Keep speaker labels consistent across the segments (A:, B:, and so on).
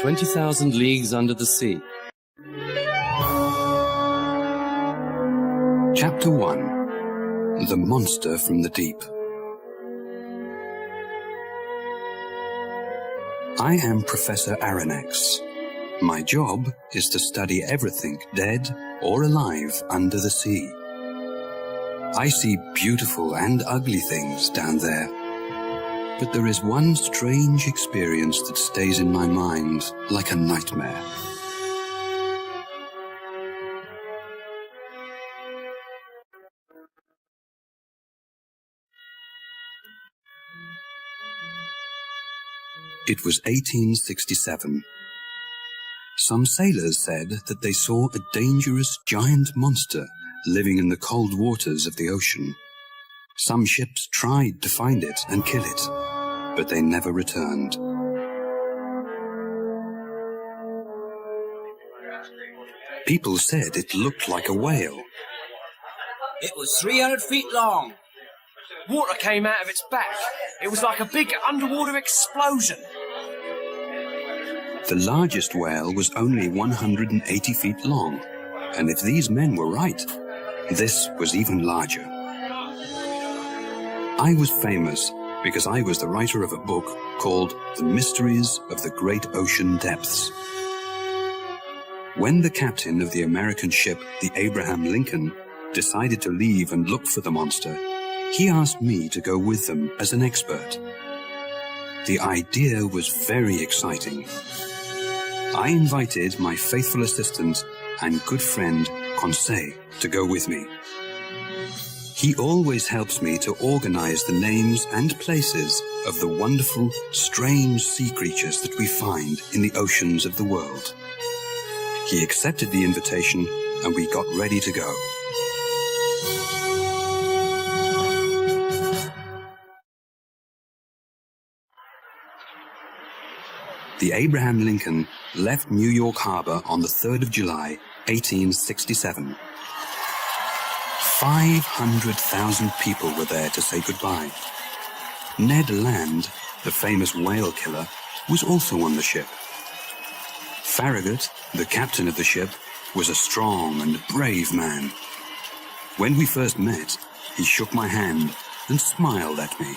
A: 20,000 Leagues Under the Sea.
B: Chapter 1. The Monster from the Deep. I am Professor Aronnax. My job is to study everything dead or alive under the sea. I see beautiful and ugly things down there. But there is one strange experience that stays in my mind like a nightmare. It was 1867. Some sailors said that they saw a dangerous giant monster living in the cold waters of the ocean. Some ships tried to find it and kill it, but they never returned. People said it looked like a whale.
C: It was 300 feet long. Water came out of its back. It was like a big underwater explosion.
B: The largest whale was only 180 feet long, and if these men were right, this was even larger. I was famous because I was the writer of a book called The Mysteries of the Great Ocean Depths. When the captain of the American ship, the Abraham Lincoln, decided to leave and look for the monster, he asked me to go with them as an expert. The idea was very exciting. I invited my faithful assistant and good friend, Conseil, to go with me. He always helps me to organize the names and places of the wonderful, strange sea creatures that we find in the oceans of the world. He accepted the invitation, and we got ready to go. The Abraham Lincoln left New York Harbor on the 3rd of July, 1867. 500,000 people were there to say goodbye. Ned Land, the famous whale killer, was also on the ship. Farragut, the captain of the ship, was a strong and brave man. When we first met, he shook my hand and smiled at me.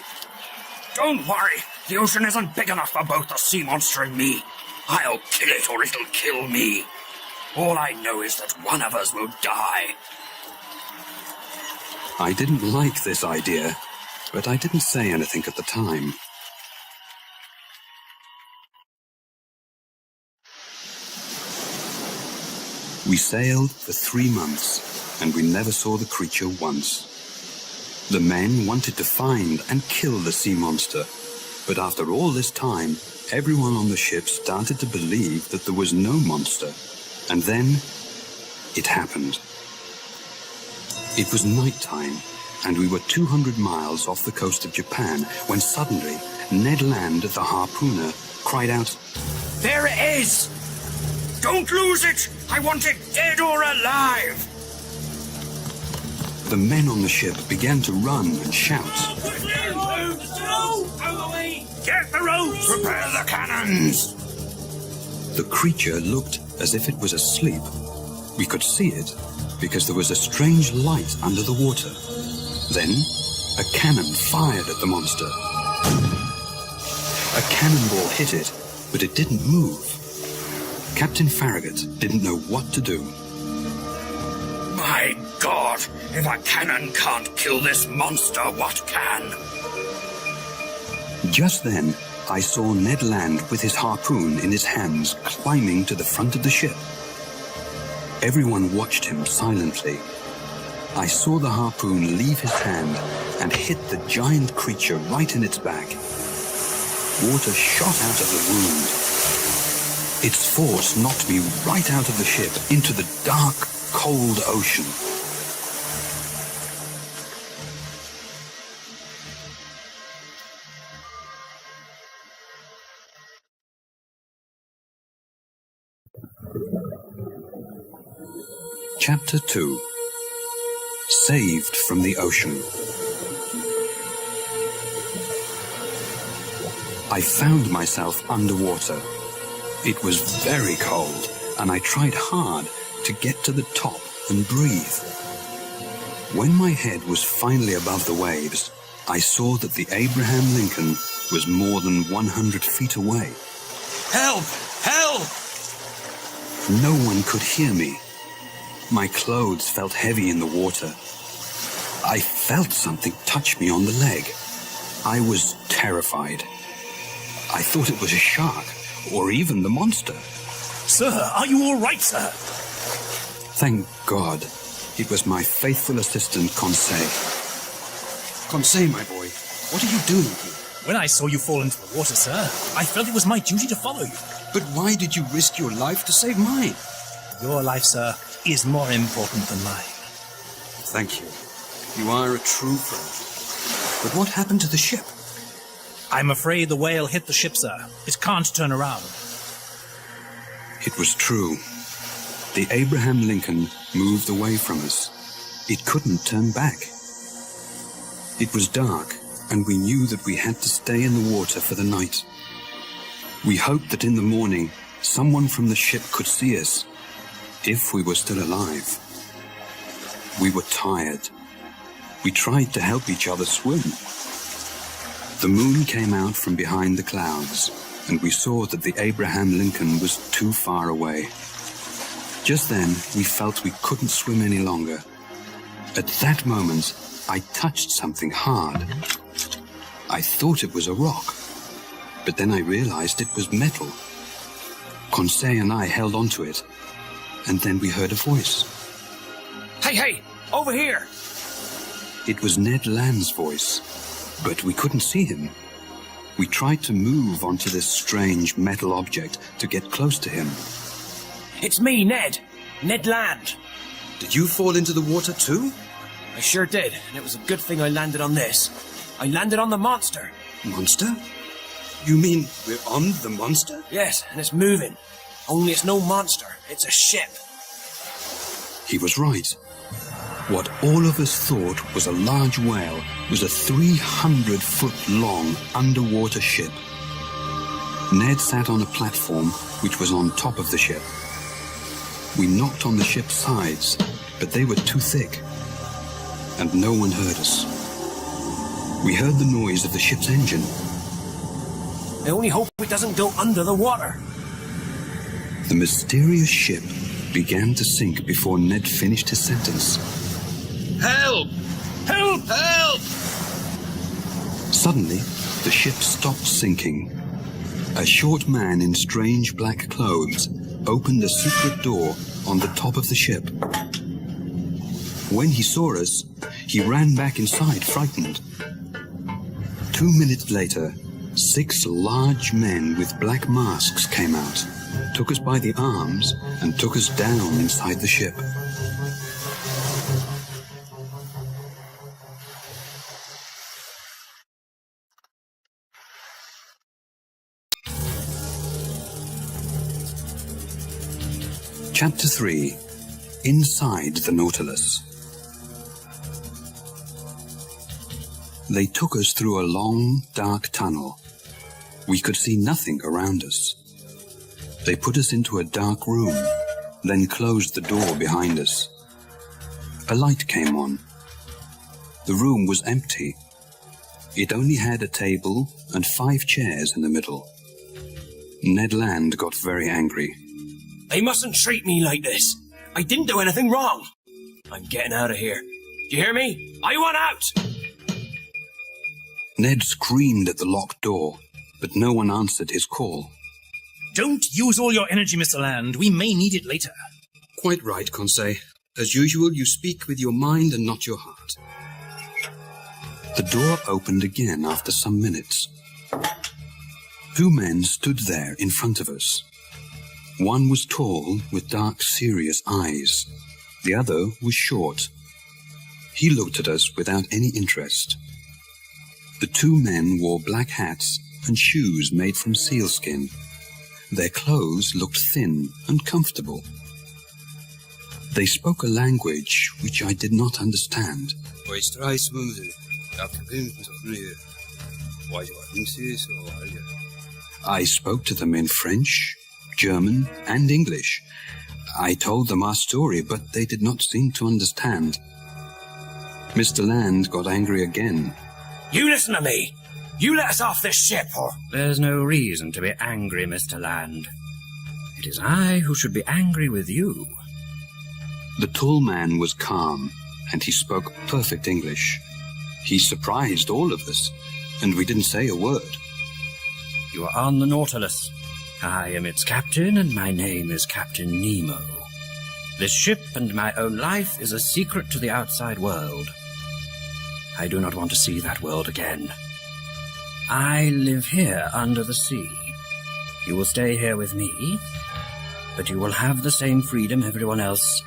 D: Don't worry. The ocean isn't big enough for both the sea monster and me. I'll kill it or it'll kill me. All I know is that one of us will die.
B: I didn't like this idea, but I didn't say anything at the time. We sailed for 3 months, and we never saw the creature once. The men wanted to find and kill the sea monster, but after all this time, everyone on the ship started to believe that there was no monster. And then, it happened. It was nighttime, and we were 200 miles off the coast of Japan, when suddenly, Ned Land, the harpooner, cried out,
D: There it is! Don't lose it! I want it dead or alive!
B: The men on the ship began to run and shout.
D: Get the ropes! Prepare the cannons!
B: The creature looked as if it was asleep. We could see it because there was a strange light under the water. Then, a cannon fired at the monster. A cannonball hit it, but it didn't move. Captain Farragut didn't know what to do.
D: My God! If a cannon can't kill this monster, what can?
B: Just then, I saw Ned Land with his harpoon in his hands climbing to the front of the ship. Everyone watched him silently. I saw the harpoon leave his hand and hit the giant creature right in its back. Water shot out of the wound. Its force knocked me right out of the ship into the dark, cold ocean. Chapter 2. Saved from the Ocean. I found myself underwater. It was very cold, and I tried hard to get to the top and breathe. When my head was finally above the waves, I saw that the Abraham Lincoln was more than 100 feet away.
C: Help! Help!
B: No one could hear me. My clothes felt heavy in the water. I felt something touch me on the leg. I was terrified. I thought it was a shark, or even the monster.
E: Sir, are you all right, sir?
B: Thank God. It was my faithful assistant, Conseil. Conseil, my boy, what are you doing here?
E: When I saw you fall into the water, sir, I felt it was my duty to follow you.
B: But why did you risk your life to save mine?
E: Your life, sir, is more important than mine.
B: Thank you. You are a true friend. But what happened to the ship?
E: I'm afraid the whale hit the ship, sir. It can't turn around.
B: It was true. The Abraham Lincoln moved away from us. It couldn't turn back. It was dark, and we knew that we had to stay in the water for the night. We hoped that in the morning, someone from the ship could see us, if we were still alive. We were tired. We tried to help each other swim. The moon came out from behind the clouds, and we saw that the Abraham Lincoln was too far away. Just then, we felt we couldn't swim any longer. At that moment, I touched something hard. I thought it was a rock, but then I realized it was metal. Conseil and I held onto it, and then we heard a voice.
C: Hey, over here!
B: It was Ned Land's voice, but we couldn't see him. We tried to move onto this strange metal object to get close to him.
C: It's me, Ned. Ned Land.
B: Did you fall into the water too?
C: I sure did, and it was a good thing I landed on this. I landed on the monster.
B: Monster? You mean we're on the monster?
C: Yes, and it's moving. Only it's no monster, it's a ship.
B: He was right. What all of us thought was a large whale was a 300-foot-long underwater ship. Ned sat on a platform which was on top of the ship. We knocked on the ship's sides, but they were too thick, and no one heard us. We heard the noise of the ship's engine.
C: I only hope it doesn't go under the water.
B: The mysterious ship began to sink before Ned finished his sentence.
C: Help! Help! Help!
B: Suddenly, the ship stopped sinking. A short man in strange black clothes opened a secret door on the top of the ship. When he saw us, he ran back inside, frightened. 2 minutes later, 6 large men with black masks came out, took us by the arms, and took us down inside the ship. Chapter 3. Inside the Nautilus. They took us through a long, dark tunnel. We could see nothing around us. They put us into a dark room, then closed the door behind us. A light came on. The room was empty. It only had a table and 5 chairs in the middle. Ned Land got very angry.
C: They mustn't treat me like this. I didn't do anything wrong. I'm getting out of here. Do you hear me? I want out!
B: Ned screamed at the locked door, but no one answered his call.
E: Don't use all your energy, Mr. Land. We may need it later.
B: Quite right, Conseil. As usual, you speak with your mind and not your heart. The door opened again after some minutes. 2 men stood there in front of us. One was tall, with dark, serious eyes. The other was short. He looked at us without any interest. The 2 men wore black hats and shoes made from sealskin. Their clothes looked thin and comfortable. They spoke a language which I did not understand. I spoke to them in French, German, and English. I told them our story, but they did not seem to understand. Mr. Land got angry again.
C: You listen to me. You let us off this ship, or...
D: There's no reason to be angry, Mr. Land. It is I who should be angry with you.
B: The tall man was calm, and he spoke perfect English. He surprised all of us, and we didn't say a word.
D: You are on the Nautilus. I am its captain, and my name is Captain Nemo. This ship and my own life is a secret to the outside world. I do not want to see that world again. I live here under the sea. You will stay here with me, but you will have the same freedom everyone else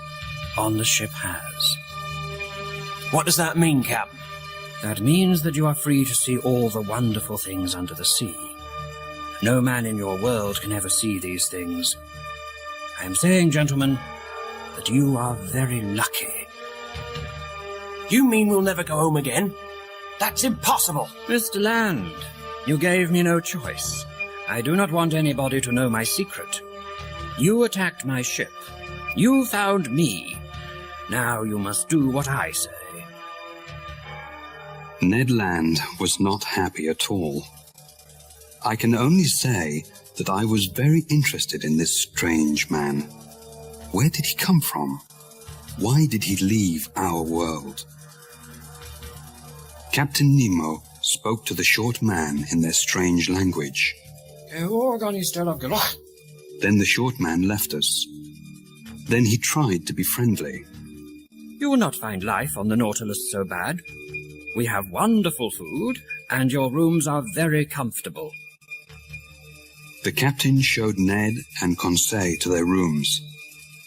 D: on the ship has.
C: What does that mean, Cap?
D: That means that you are free to see all the wonderful things under the sea. No man in your world can ever see these things. I am saying, gentlemen, that you are very lucky.
C: You mean we'll never go home again? That's impossible.
D: Mr. Land, you gave me no choice. I do not want anybody to know my secret. You attacked my ship. You found me. Now you must do what I say.
B: Ned Land was not happy at all. I can only say that I was very interested in this strange man. Where did he come from? Why did he leave our world? Captain Nemo spoke to the short man in their strange language. Then the short man left us. Then he tried to be friendly.
D: You will not find life on the Nautilus so bad. We have wonderful food, and your rooms are very comfortable.
B: The captain showed Ned and Conseil to their rooms,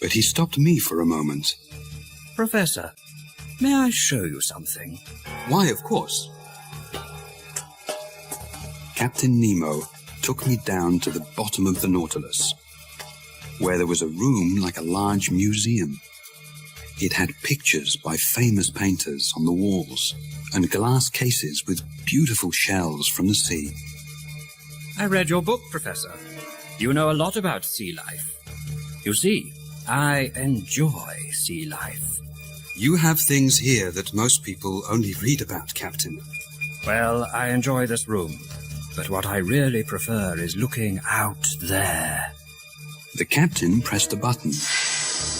B: but he stopped me for a moment.
D: Professor, may I show you something?
B: Why, of course. Captain Nemo took me down to the bottom of the Nautilus, where there was a room like a large museum. It had pictures by famous painters on the walls and glass cases with beautiful shells from the sea.
D: I read your book, Professor. You know a lot about sea life. You see, I enjoy sea life.
B: You have things here that most people only read about, Captain.
D: Well, I enjoy this room, but what I really prefer is looking out there.
B: The captain pressed a button,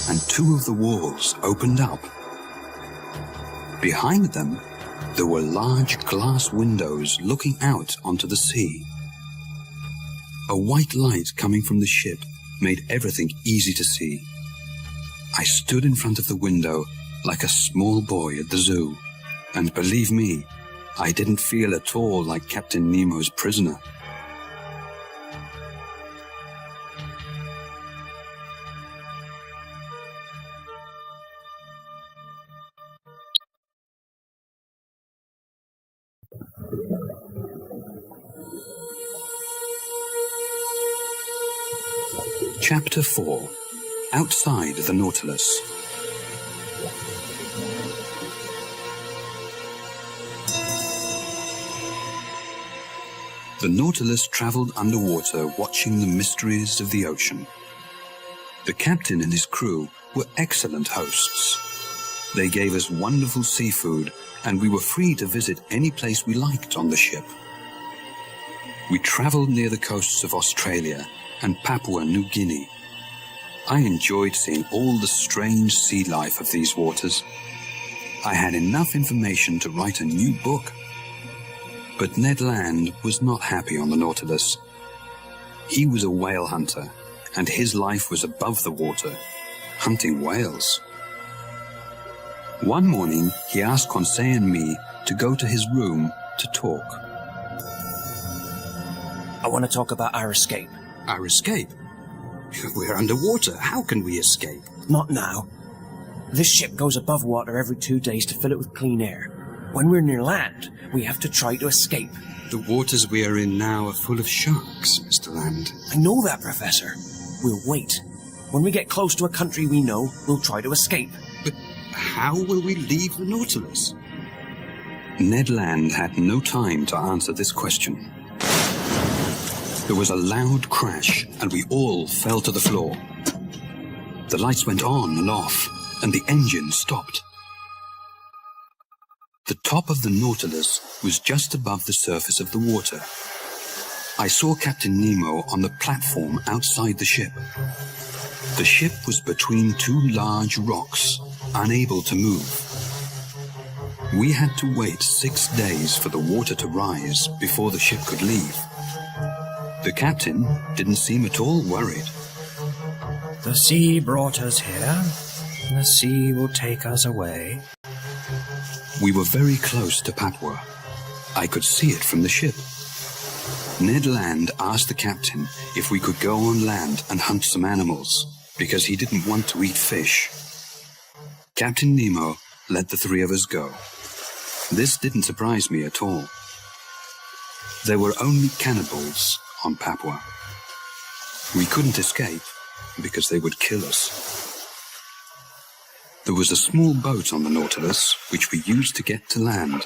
B: and two of the walls opened up. Behind them, there were large glass windows looking out onto the sea. A white light coming from the ship made everything easy to see. I stood in front of the window like a small boy at the zoo, and believe me, I didn't feel at all like Captain Nemo's prisoner. Chapter 4. Outside the Nautilus. The Nautilus traveled underwater, watching the mysteries of the ocean. The captain and his crew were excellent hosts. They gave us wonderful seafood, and we were free to visit any place we liked on the ship. We traveled near the coasts of Australia and Papua New Guinea. I enjoyed seeing all the strange sea life of these waters. I had enough information to write a new book. But Ned Land was not happy on the Nautilus. He was a whale hunter, and his life was above the water, hunting whales. One morning, he asked Conseil and me to go to his room to talk.
C: I want to talk about our escape.
B: Our escape? We're underwater. How can we escape?
C: Not now. This ship goes above water every 2 days to fill it with clean air. When we're near land, we have to try to escape.
B: The waters we are in now are full of sharks, Mr. Land.
C: I know that, Professor. We'll wait. When we get close to a country we know, we'll try to escape.
B: But how will we leave the Nautilus? Ned Land had no time to answer this question. There was a loud crash, and we all fell to the floor. The lights went on and off, and the engine stopped. The top of the Nautilus was just above the surface of the water. I saw Captain Nemo on the platform outside the ship. The ship was between two large rocks, unable to move. We had to wait 6 days for the water to rise before the ship could leave. The captain didn't seem at all worried.
D: The sea brought us here. The sea will take us away.
B: We were very close to Papua. I could see it from the ship. Ned Land asked the captain if we could go on land and hunt some animals, because he didn't want to eat fish. Captain Nemo let the three of us go. This didn't surprise me at all. There were only cannibals on Papua. We couldn't escape because they would kill us. There was a small boat on the Nautilus which we used to get to land.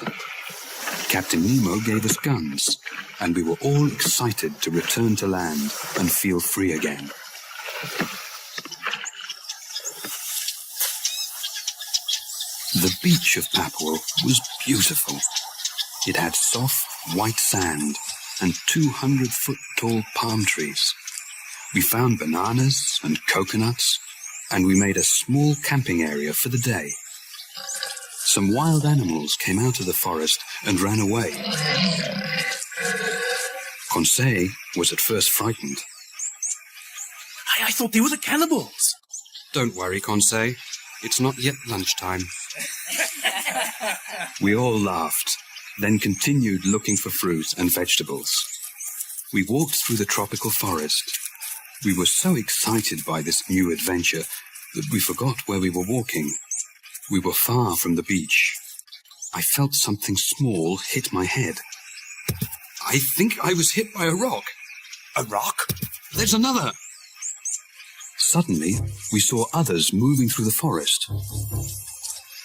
B: Captain Nemo gave us guns, and we were all excited to return to land and feel free again. The beach of Papua was beautiful. It had soft, white sand and 200-foot-tall palm trees. We found bananas and coconuts, and we made a small camping area for the day. Some wild animals came out of the forest and ran away. Conseil was at first frightened.
E: I thought they were the cannibals.
B: Don't worry, Conseil. It's not yet lunchtime. We all laughed, then continued looking for fruit and vegetables. We walked through the tropical forest. We were so excited by this new adventure that we forgot where we were walking. We were far from the beach. I felt something small hit my head. I think I was hit by a rock.
E: A rock?
B: There's another. Suddenly, we saw others moving through the forest.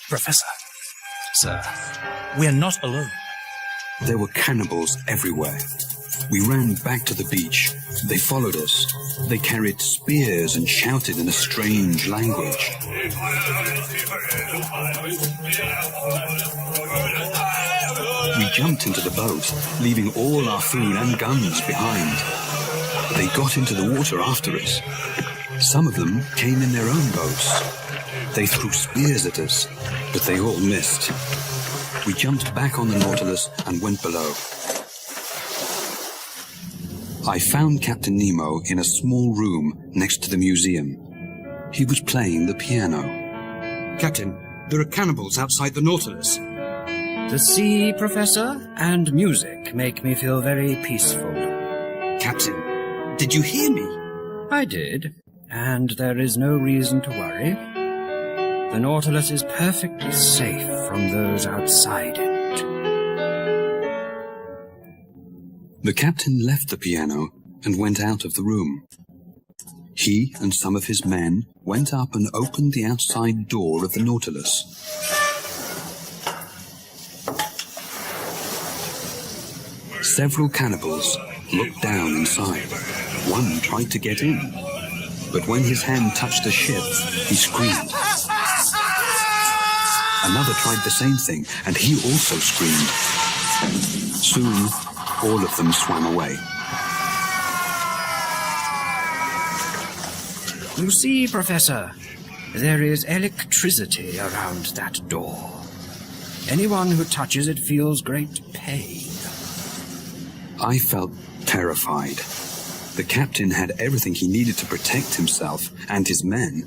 E: Professor. Sir, we are not alone.
B: There were cannibals everywhere. We ran back to the beach. They followed us. They carried spears and shouted in a strange language. We jumped into the boat, leaving all our food and guns behind. They got into the water after us. Some of them came in their own boats. They threw spears at us, but they all missed. We jumped back on the Nautilus and went below. I found Captain Nemo in a small room next to the museum. He was playing the piano.
F: Captain, there are cannibals outside the Nautilus.
D: The sea, Professor, and music make me feel very peaceful.
F: Captain, did you hear me?
D: I did, and there is no reason to worry. The Nautilus is perfectly safe from those outside it.
B: The captain left the piano and went out of the room. He and some of his men went up and opened the outside door of the Nautilus. Several cannibals looked down inside. One tried to get in, but when his hand touched the ship, he screamed. Another tried the same thing, and he also screamed. Soon, all of them swam away.
D: You see, Professor, there is electricity around that door. Anyone who touches it feels great pain.
B: I felt terrified. The captain had everything he needed to protect himself and his men.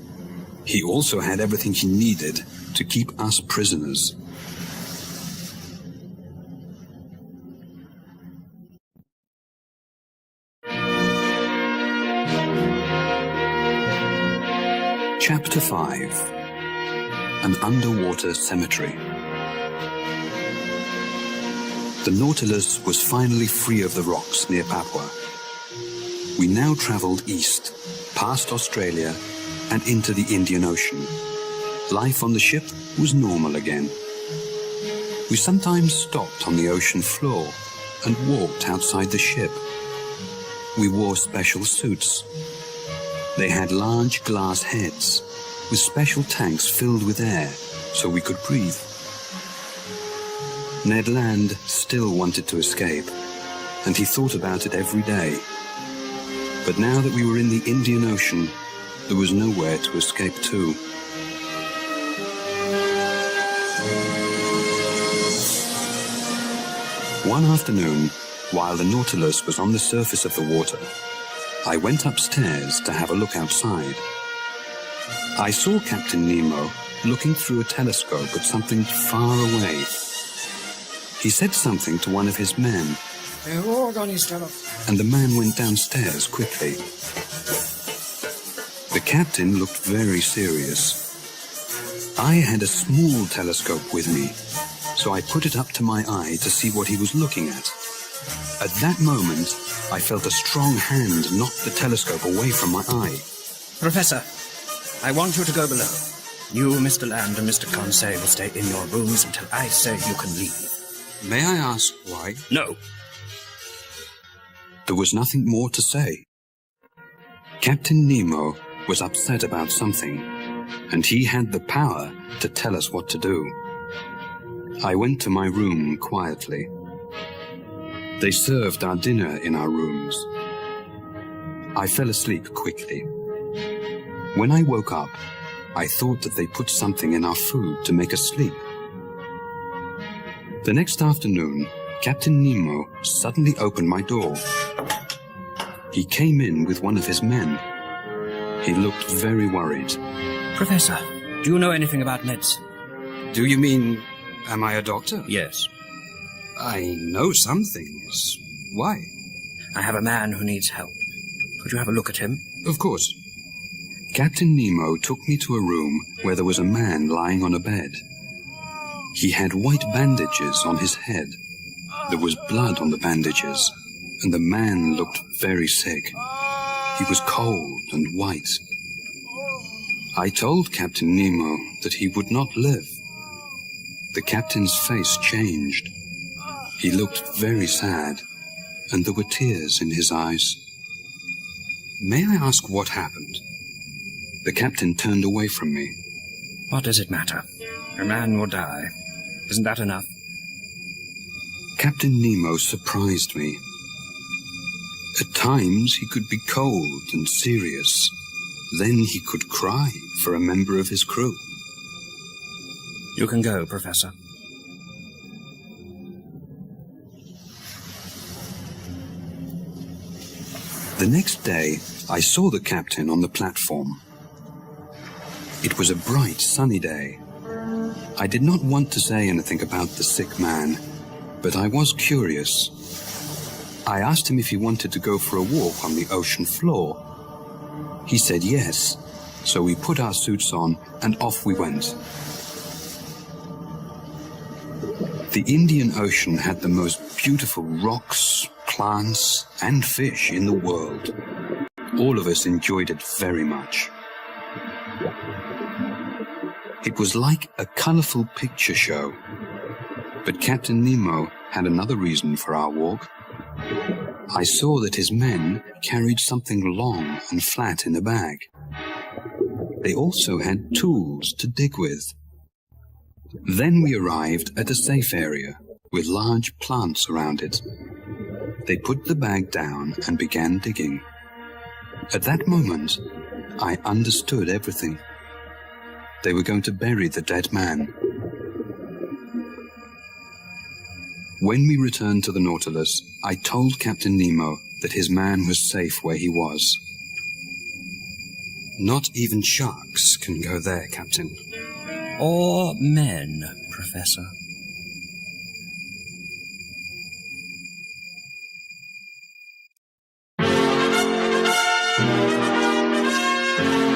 B: He also had everything he needed to keep us prisoners. Chapter 5: An Underwater Cemetery. The Nautilus was finally free of the rocks near Papua. We now traveled east, past Australia, and into the Indian Ocean. Life on the ship was normal again. We sometimes stopped on the ocean floor and walked outside the ship. We wore special suits. They had large glass heads with special tanks filled with air so we could breathe. Ned Land still wanted to escape, and he thought about it every day. But now that we were in the Indian Ocean, there was nowhere to escape to. One afternoon, while the Nautilus was on the surface of the water, I went upstairs to have a look outside. I saw Captain Nemo looking through a telescope at something far away. He said something to one of his men, and the man went downstairs quickly. The captain looked very serious. I had a small telescope with me, so I put it up to my eye to see what he was looking at. At that moment, I felt a strong hand knock the telescope away from my eye.
D: Professor, I want you to go below. You, Mr. Land, and Mr. Conseil will stay in your rooms until I say you can leave.
F: May I ask why?
D: No.
B: There was nothing more to say. Captain Nemo was upset about something, and he had the power to tell us what to do. I went to my room quietly. They served our dinner in our rooms. I fell asleep quickly. When I woke up, I thought that they put something in our food to make us sleep. The next afternoon, Captain Nemo suddenly opened my door. He came in with one of his men. He looked very worried.
D: Professor, do you know anything about medicine?
F: Do you mean, am I a doctor?
D: Yes.
F: I know some things. Why?
D: I have a man who needs help. Could you have a look at him?
F: Of course.
B: Captain Nemo took me to a room where there was a man lying on a bed. He had white bandages on his head. There was blood on the bandages, and the man looked very sick. He was cold and white. I told Captain Nemo that he would not live. The captain's face changed. He looked very sad, and there were tears in his eyes.
F: May I ask what happened?
B: The captain turned away from me.
D: What does it matter? A man will die. Isn't that enough?
B: Captain Nemo surprised me. At times he could be cold and serious. Then he could cry for a member of his crew.
D: You can go, Professor.
B: The next day, I saw the captain on the platform. It was a bright, sunny day. I did not want to say anything about the sick man, but I was curious. I asked him if he wanted to go for a walk on the ocean floor. He said yes, so we put our suits on and off we went. The Indian Ocean had the most beautiful rocks, plants, and fish in the world. All of us enjoyed it very much. It was like a colorful picture show. But Captain Nemo had another reason for our walk. I saw that his men carried something long and flat in a bag. They also had tools to dig with. Then we arrived at a safe area with large plants around it. They put the bag down and began digging. At that moment, I understood everything. They were going to bury the dead man. When we returned to the Nautilus, I told Captain Nemo that his man was safe where he was.
F: Not even sharks can go there, Captain.
D: Or men, Professor.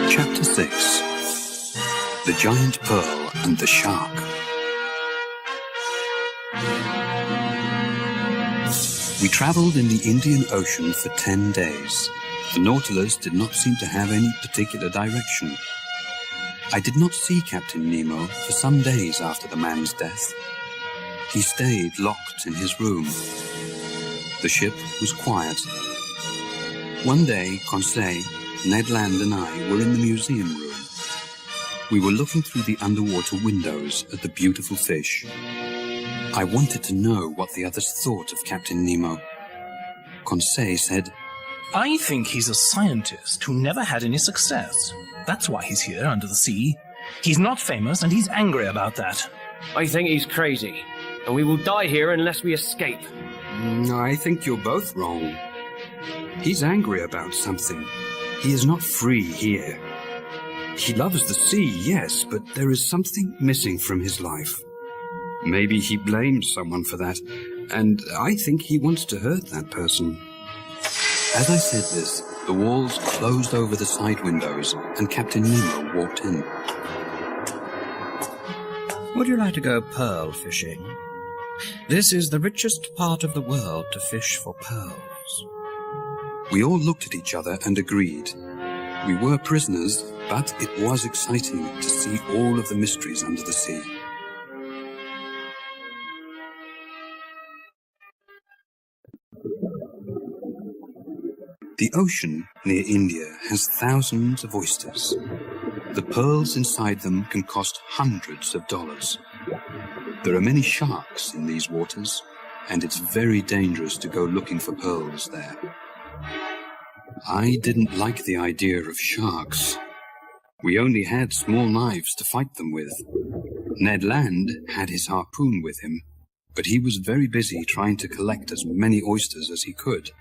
B: Chapter 6. The Giant Pearl and the Shark. We traveled in the Indian Ocean for 10 days. The Nautilus did not seem to have any particular direction. I did not see Captain Nemo for some days after the man's death. He stayed locked in his room. The ship was quiet. One day, Conseil, Ned Land and I were in the museum room. We were looking through the underwater windows at the beautiful fish. I wanted to know what the others thought of Captain Nemo. Conseil said,
E: I think he's a scientist who never had any success. That's why he's here under the sea. He's not famous, and he's angry about that.
C: I think he's crazy, and we will die here unless we escape.
B: I think you're both wrong. He's angry about something. He is not free here. He loves the sea, yes, but there is something missing from his life. Maybe he blames someone for that, and I think he wants to hurt that person. As I said this, the walls closed over the side windows, and Captain Nemo walked in.
D: Would you like to go pearl fishing? This is the richest part of the world to fish for pearls.
B: We all looked at each other and agreed. We were prisoners, but it was exciting to see all of the mysteries under the sea. The ocean near India has thousands of oysters. The pearls inside them can cost hundreds of dollars. There are many sharks in these waters, and it's very dangerous to go looking for pearls there. I didn't like the idea of sharks. We only had small knives to fight them with. Ned Land had his harpoon with him, but he was very busy trying to collect as many oysters as he could.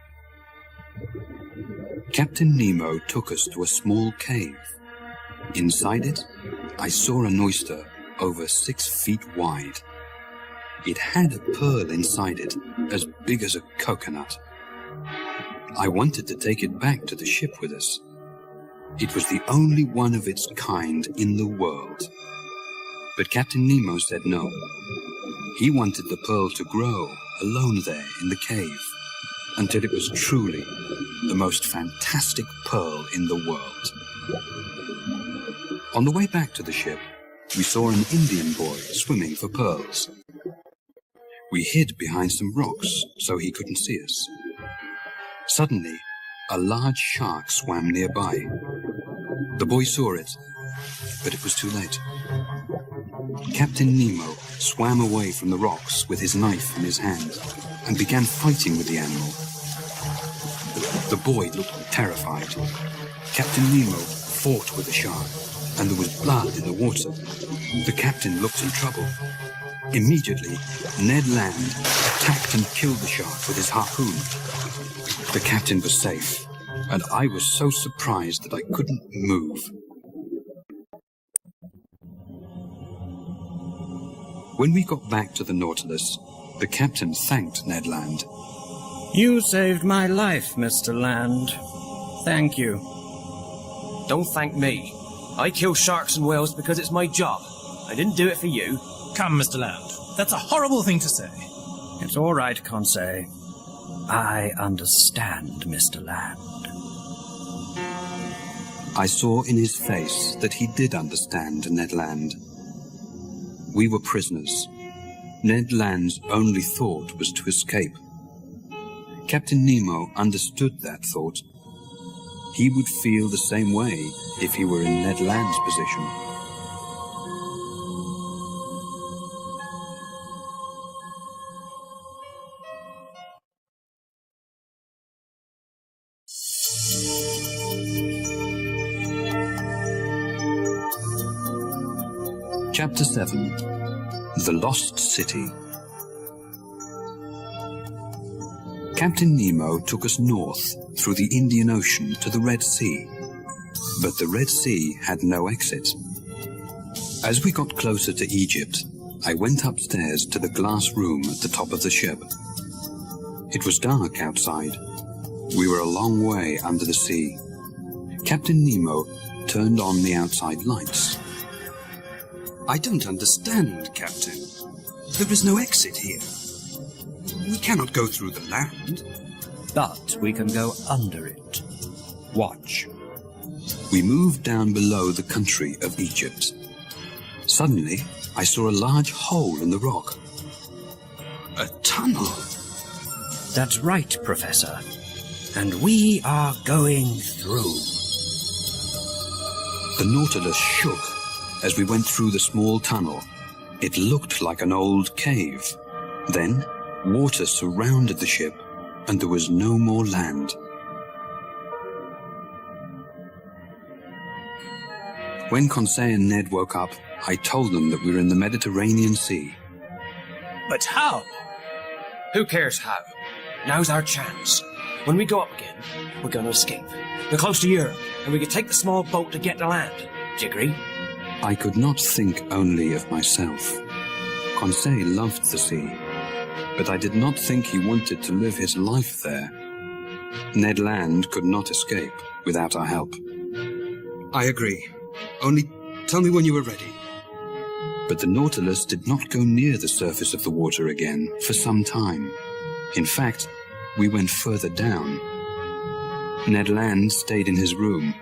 B: Captain Nemo took us to a small cave. Inside it, I saw an oyster over 6 feet wide. It had a pearl inside it, as big as a coconut. I wanted to take it back to the ship with us. It was the only one of its kind in the world. But Captain Nemo said no. He wanted the pearl to grow alone there in the cave, until it was truly the most fantastic pearl in the world. On the way back to the ship, we saw an Indian boy swimming for pearls. We hid behind some rocks so he couldn't see us. Suddenly, a large shark swam nearby. The boy saw it, but it was too late. Captain Nemo swam away from the rocks with his knife in his hand and began fighting with the animal. The boy looked terrified. Captain Nemo fought with the shark, and there was blood in the water. The captain looked in trouble. Immediately, Ned Land attacked and killed the shark with his harpoon. The captain was safe, and I was so surprised that I couldn't move. When we got back to the Nautilus, the captain thanked Ned Land.
D: You saved my life, Mr. Land. Thank you.
C: Don't thank me. I kill sharks and whales because it's my job. I didn't do it for you.
E: Come, Mr. Land. That's a horrible thing to say.
D: It's all right, Conseil. I understand, Mr. Land.
B: I saw in his face that he did understand Ned Land. We were prisoners. Ned Land's only thought was to escape. Captain Nemo understood that thought. He would feel the same way if he were in Ned Land's position. Chapter 7. The Lost City. Captain Nemo took us north through the Indian Ocean to the Red Sea, but the Red Sea had no exit. As we got closer to Egypt, I went upstairs to the glass room at the top of the ship. It was dark outside. We were a long way under the sea. Captain Nemo turned on the outside lights. I don't understand, Captain. There is no exit here. We cannot go through the land.
D: But we can go under it. Watch.
B: We moved down below the country of Egypt. Suddenly, I saw a large hole in the rock. A tunnel.
D: That's right, Professor. and we are going through.
B: The Nautilus shook as we went through the small tunnel. It looked like an old cave. Then, water surrounded the ship, and there was no more land. When Conseil and Ned woke up, I told them that we were in the Mediterranean Sea.
E: But how?
C: Who cares how? Now's our chance. When we go up again, we're going to escape. We're close to Europe, and we can take the small boat to get to land. Do you agree?
B: I could not think only of myself. Conseil loved the sea, but I did not think he wanted to live his life there. Ned Land could not escape without our help.
F: I agree. Only tell me when you are ready.
B: But the Nautilus did not go near the surface of the water again for some time. In fact, we went further down. Ned Land stayed in his room.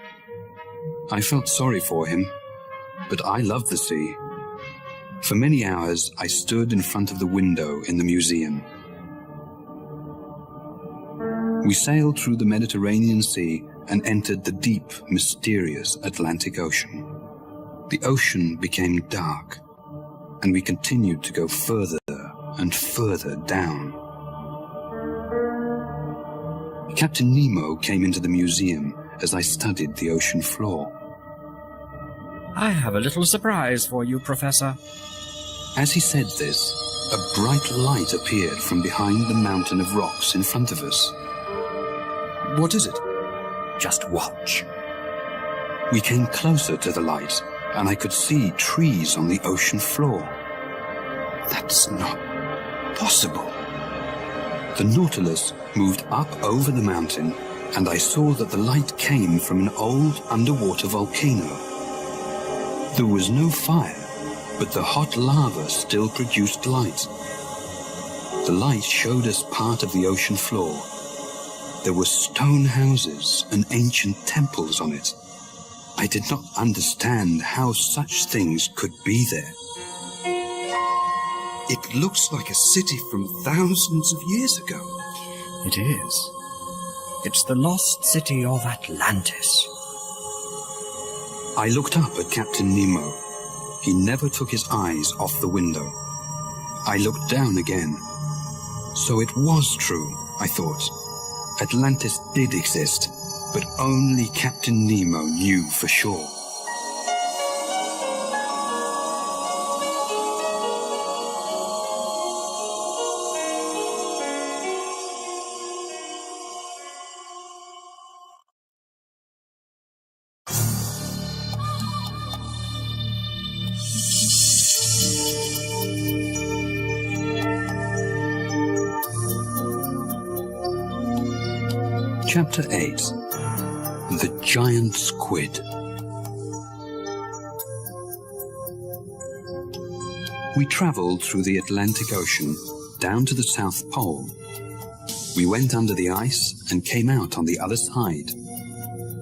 B: I felt sorry for him, but I loved the sea. For many hours, I stood in front of the window in the museum. We sailed through the Mediterranean Sea and entered the deep, mysterious Atlantic Ocean. The ocean became dark, and we continued to go further and further down. Captain Nemo came into the museum as I studied the ocean floor.
D: I have a little surprise for you, Professor.
B: As he said this, a bright light appeared from behind the mountain of rocks in front of us.
F: What is it?
D: Just watch.
B: We came closer to the light, and I could see trees on the ocean floor. That's not possible. The Nautilus moved up over the mountain, and I saw that the light came from an old underwater volcano. There was no fire, but the hot lava still produced light. The light showed us part of the ocean floor. There were stone houses and ancient temples on it. I did not understand how such things could be there.
F: It looks like a city from thousands of years ago.
D: It is. It's the lost city of Atlantis.
B: I looked up at Captain Nemo. He never took his eyes off the window. I looked down again. So it was true, I thought. Atlantis did exist, but only Captain Nemo knew for sure. Chapter 8. The Giant Squid. We traveled through the Atlantic Ocean down to the South Pole. We went under the ice and came out on the other side.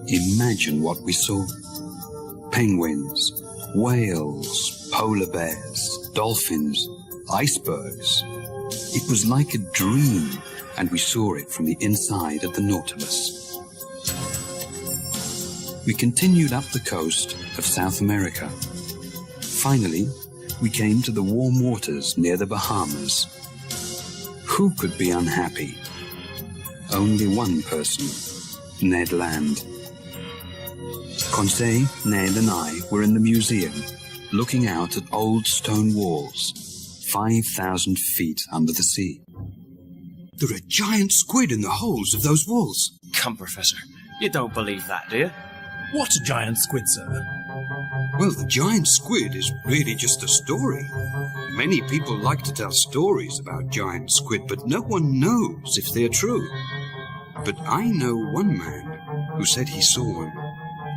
B: Imagine what we saw. Penguins, whales, polar bears, dolphins, icebergs. It was like a dream, and we saw it from the inside of the Nautilus. We continued up the coast of South America. Finally, we came to the warm waters near the Bahamas. Who could be unhappy? Only one person, Ned Land. Conseil, Ned and I were in the museum, looking out at old stone walls, 5,000 feet under the sea.
F: There are giant squid in the holes of those walls.
C: Come, Professor. You don't believe that, do you?
E: What giant squid, sir?
F: Well, the giant squid is really just a story. Many people like to tell stories about giant squid, but no one knows if they're true. But I know one man who said he saw one.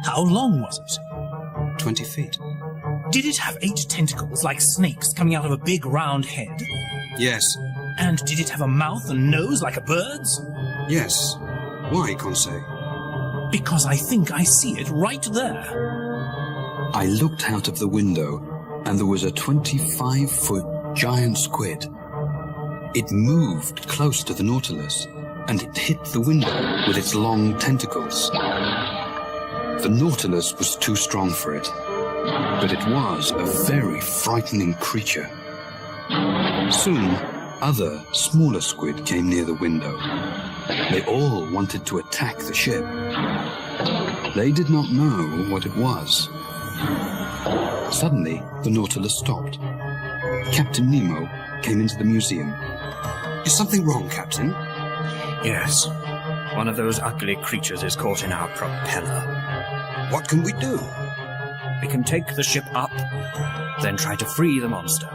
E: How long was it?
F: 20 feet.
E: Did it have 8 tentacles like snakes coming out of a big round head?
F: Yes.
E: And did it have a mouth and nose like a bird's?
F: Yes. Why, Conseil?
E: Because I think I see it right there.
B: I looked out of the window, and there was a 25-foot giant squid. It moved close to the Nautilus, and it hit the window. with its long tentacles. The Nautilus was too strong for it, but it was a very frightening creature. Soon, other, smaller squid came near the window. They all wanted to attack the ship. They did not know what it was. Suddenly, the Nautilus stopped. Captain Nemo came into the museum.
F: Is something wrong, Captain?
D: Yes. One of those ugly creatures is caught in our propeller.
F: What can we do?
D: We can take the ship up, then try to free the monster.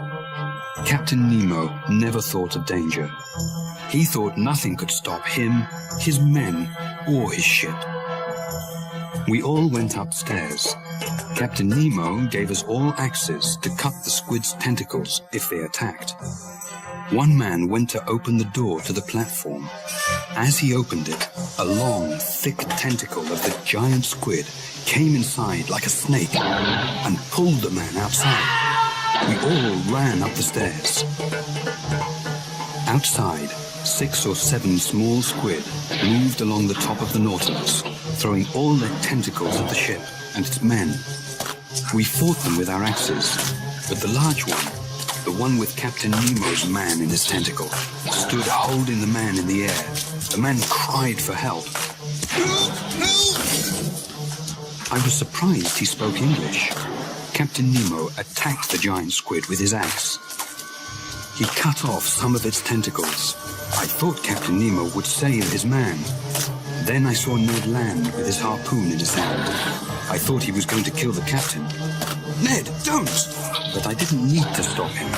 B: Captain Nemo never thought of danger. He thought nothing could stop him, his men, or his ship. We all went upstairs. Captain Nemo gave us all axes to cut the squid's tentacles if they attacked. One man went to open the door to the platform. As he opened it, a long, thick tentacle of the giant squid came inside like a snake and pulled the man outside. We all ran up the stairs. Outside, 6 or 7 small squid moved along the top of the Nautilus, throwing all their tentacles at the ship and its men. We fought them with our axes, but the large one, the one with Captain Nemo's man in his tentacle, stood holding the man in the air. The man cried for help. I was surprised he spoke English. Captain Nemo attacked the giant squid with his axe. He cut off some of its tentacles. I thought Captain Nemo would save his man. Then I saw Ned Land with his harpoon in his hand. I thought he was going to kill the captain.
F: Ned, don't!
B: But I didn't need to stop him.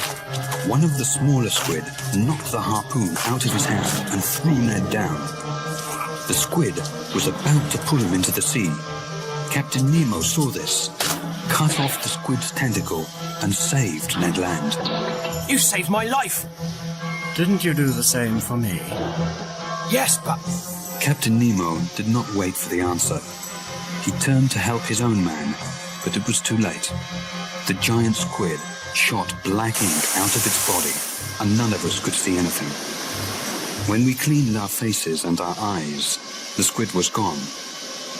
B: One of the smaller squid knocked the harpoon out of his hand and threw Ned down. The squid was about to pull him into the sea. Captain Nemo saw this, cut off the squid's tentacle, and saved Ned Land.
C: You saved my life!
D: Didn't you do the same for me?
C: Yes, but...
B: Captain Nemo did not wait for the answer. He turned to help his own man, but it was too late. The giant squid shot black ink out of its body, and none of us could see anything. When we cleaned our faces and our eyes, the squid was gone,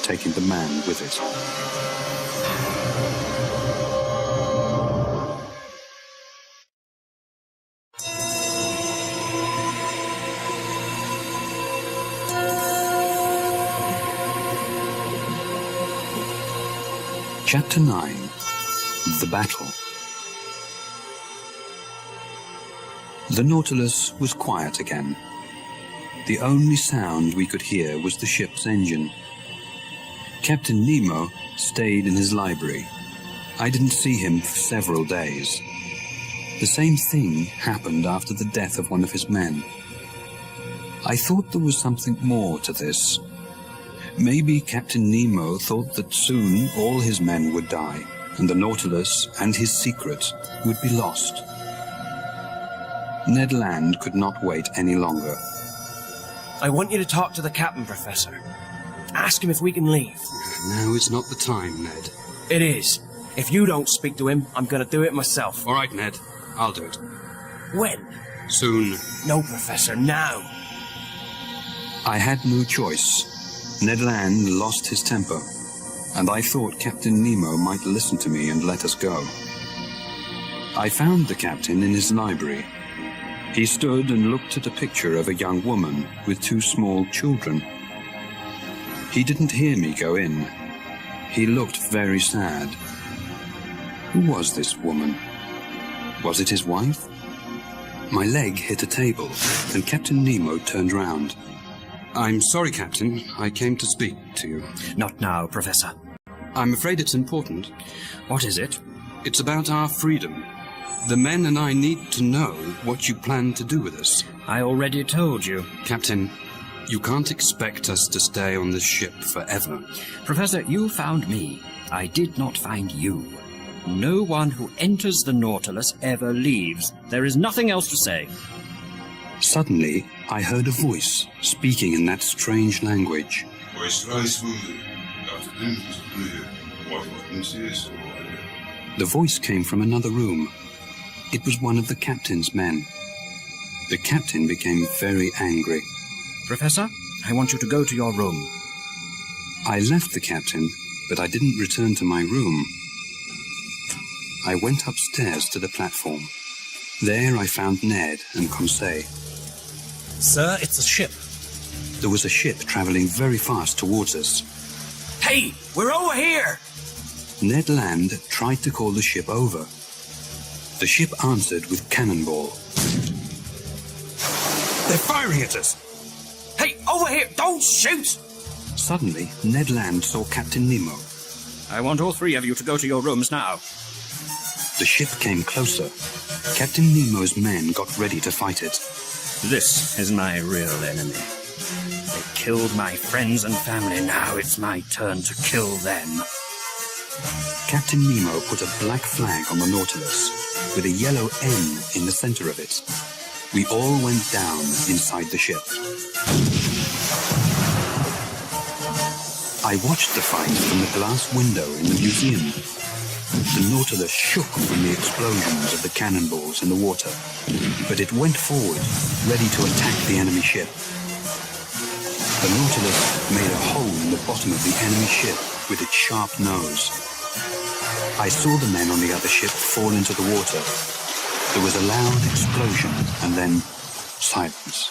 B: taking the man with it. Chapter 9. The Battle. The Nautilus was quiet again. The only sound we could hear was the ship's engine. Captain Nemo stayed in his library. I didn't see him for several days. The same thing happened after the death of one of his men. I thought there was something more to this. Maybe Captain Nemo thought that soon all his men would die, and the Nautilus and his secret would be lost. Ned Land could not wait any longer.
C: I want you to talk to the captain, Professor. Ask him if we can leave.
F: Now is not the time, Ned.
C: It is. If you don't speak to him, I'm going to do it myself.
F: All right, Ned. I'll do it.
C: When?
F: Soon.
C: No, Professor, now.
B: I had no choice. Ned Land lost his temper, and I thought Captain Nemo might listen to me and let us go. I found the captain in his library. He stood and looked at a picture of a young woman with 2 small children. He didn't hear me go in. He looked very sad. Who was this woman? Was it his wife? My leg hit a table, and Captain Nemo turned round.
F: I'm sorry, Captain. I came to speak to you.
D: Not now, Professor.
F: I'm afraid it's important.
D: What is it?
F: It's about our freedom. The men and I need to know what you plan to do with us.
D: I already told you.
F: Captain, you can't expect us to stay on this ship forever.
D: Professor, you found me. I did not find you. No one who enters the Nautilus ever leaves. There is nothing else to say.
B: Suddenly, I heard a voice speaking in that strange language. The voice came from another room. It was one of the captain's men. The captain became very angry.
D: Professor, I want you to go to your room.
B: I left the captain, but I didn't return to my room. I went upstairs to the platform. There I found Ned and Conseil.
E: Sir, it's a ship.
B: There was a ship traveling very fast towards us.
C: Hey, we're over here!
B: Ned Land tried to call the ship over. The ship answered with cannonball. They're firing at us!
C: Hey, over here! Don't shoot!
B: Suddenly, Ned Land saw Captain Nemo.
D: I want all three of you to go to your rooms now.
B: The ship came closer. Captain Nemo's men got ready to fight it.
D: This is my real enemy. They killed my friends and family. Now it's my turn to kill them.
B: Captain Nemo put a black flag on the Nautilus with a yellow N in the center of it. We all went down inside the ship. I watched the fight from the glass window in the museum. The Nautilus shook from the explosions of the cannonballs in the water, but it went forward, ready to attack the enemy ship. The Nautilus made a hole in the bottom of the enemy ship with its sharp nose. I saw the men on the other ship fall into the water. There was a loud explosion, and then silence.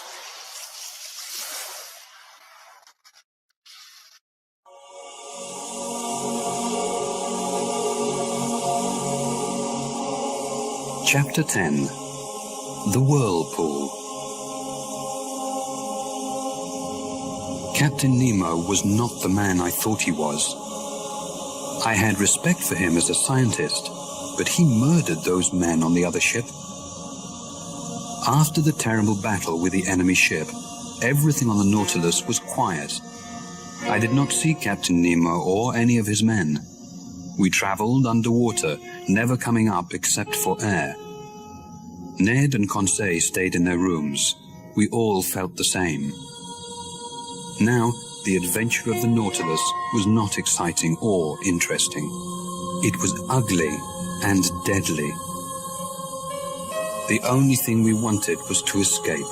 B: Chapter 10. The Whirlpool. Captain Nemo was not the man I thought he was. I had respect for him as a scientist, but he murdered those men on the other ship. After the terrible battle with the enemy ship, everything on the Nautilus was quiet. I did not see Captain Nemo or any of his men. We traveled underwater, never coming up except for air. Ned and Conseil stayed in their rooms. We all felt the same. Now, the adventure of the Nautilus was not exciting or interesting. It was ugly and deadly. The only thing we wanted was to escape.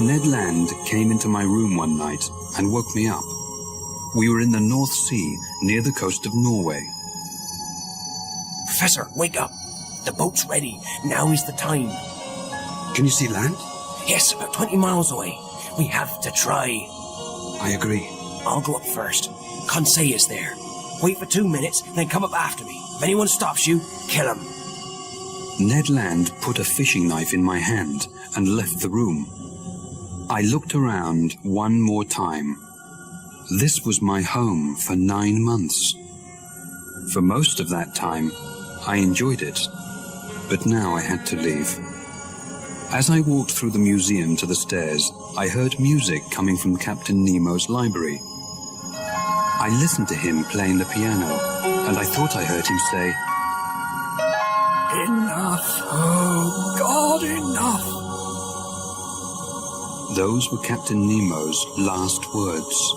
B: Ned Land came into my room one night and woke me up. We were in the North Sea, near the coast of Norway.
C: Professor, wake up! The boat's ready. Now is the time.
F: Can you see land?
C: Yes, about 20 miles away. We have to try.
F: I agree.
C: I'll go up first. Conseil is there. Wait for 2 minutes, then come up after me. If anyone stops you, kill him.
B: Ned Land put a fishing knife in my hand and left the room. I looked around one more time. This was my home for 9 months. For most of that time, I enjoyed it, but now I had to leave. As I walked through the museum to the stairs, I heard music coming from Captain Nemo's library. I listened to him playing the piano, and I thought I heard him say, "Enough, oh God, enough." Those were Captain Nemo's last words.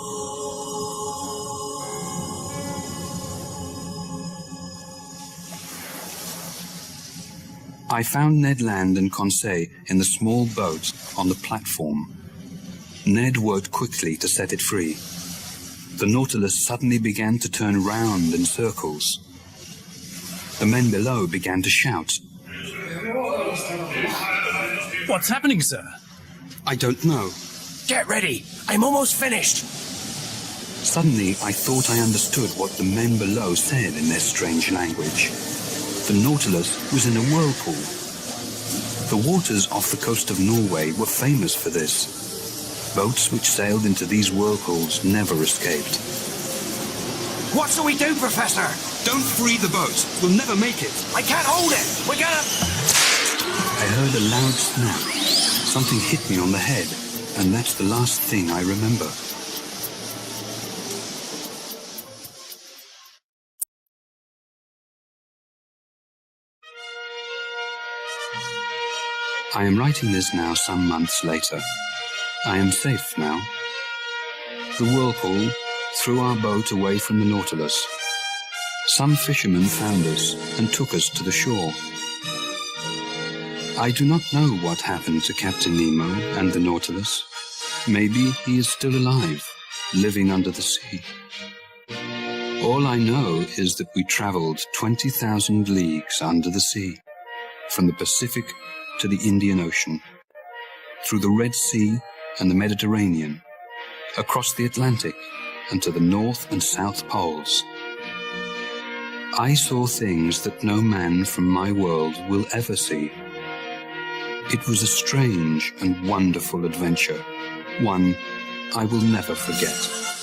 B: I found Ned Land and Conseil in the small boat on the platform. Ned worked quickly to set it free. The Nautilus suddenly began to turn round in circles. The men below began to shout.
E: What's happening, sir?
F: I don't know.
C: Get ready. I'm almost finished.
B: Suddenly, I thought I understood what the men below said in their strange language. The Nautilus was in a whirlpool. The waters off the coast of Norway were famous for this. Boats which sailed into these whirlpools never escaped.
C: What shall we do, Professor?
F: Don't free the boat. We'll never make it.
C: I can't hold it. We're gonna...
B: I heard a loud snap. Something hit me on the head, and that's the last thing I remember. I am writing this now some months later. I am safe now. The whirlpool threw our boat away from the Nautilus. Some fishermen found us and took us to the shore. I do not know what happened to Captain Nemo and the Nautilus. Maybe he is still alive, living under the sea. All I know is that we traveled 20,000 leagues under the sea, from the Pacific to the Indian Ocean, through the Red Sea and the Mediterranean, across the Atlantic and to the North and South Poles. I saw things that no man from my world will ever see. It was a strange and wonderful adventure, one I will never forget.